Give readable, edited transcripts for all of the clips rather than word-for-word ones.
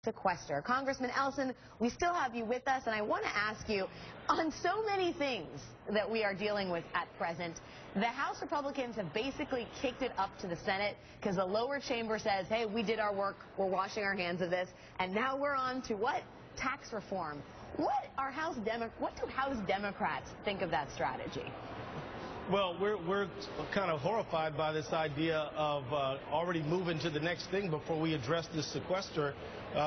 Sequester. Congressman Ellison, we still have you with us, and I want to ask you, on so many things that we are dealing with at present, the House Republicans have basically kicked it up to the Senate because the lower chamber says, hey, we did our work, we're washing our hands of this, and now we're on to what? Tax reform. What do House Democrats think of that strategy? Well, we're kind of horrified by this idea of already moving to the next thing before we address this sequester.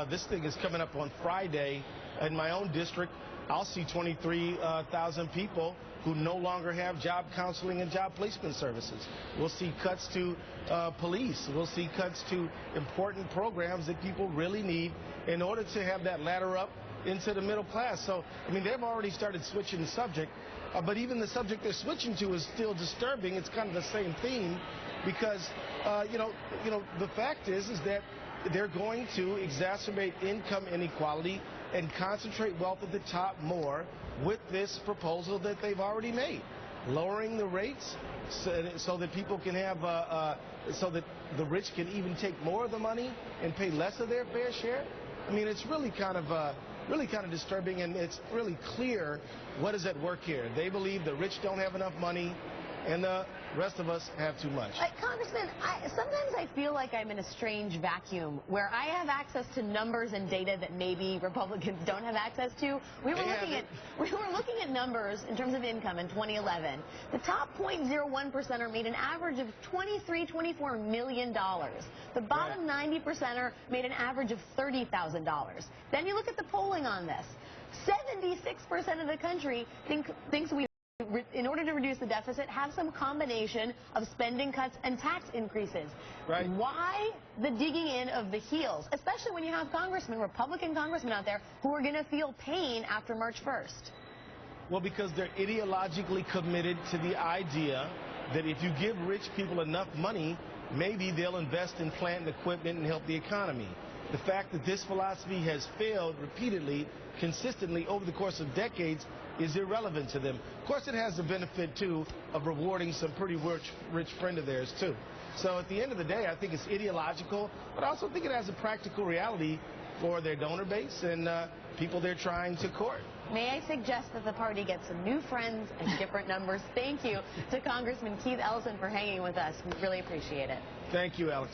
This thing is coming up on Friday. In my own district, I'll see 23,000 people who no longer have job counseling and job placement services. We'll see cuts to police. We'll see cuts to important programs that people really need in order to have that ladder up into the middle class. So, I mean, they've already started switching the subject. But even the subject they're switching to is still disturbing. It's kind of the same theme because, the fact is that they're going to exacerbate income inequality and concentrate wealth at the top more with this proposal that they've already made, lowering the rates so that people can have, so that the rich can even take more of the money and pay less of their fair share. I mean, it's really kind of disturbing, and it's really clear what is at work here. They believe the rich don't have enough money and the rest of us have too much. Congressman, sometimes I feel like I'm in a strange vacuum where I have access to numbers and data that maybe Republicans don't have access to. We were looking at numbers in terms of income in 2011. The top 0.01%er made an average of $24 million. The bottom 90%er made an average of $30,000. Then you look at the polling on this. 76% of the country thinks we, in order to reduce the deficit, have some combination of spending cuts and tax increases. Right. Why the digging in of the heels, especially when you have Republican congressmen out there who are going to feel pain after March 1st? Well, because they're ideologically committed to the idea that if you give rich people enough money, maybe they'll invest in plant and equipment and help the economy. The fact that this philosophy has failed repeatedly, consistently over the course of decades is irrelevant to them. Of course, it has the benefit, too, of rewarding some pretty rich friend of theirs, too. So at the end of the day, I think it's ideological, but I also think it has a practical reality for their donor base and people they're trying to court. May I suggest that the party gets some new friends and different numbers? Thank you to Congressman Keith Ellison for hanging with us. We really appreciate it. Thank you, Alex.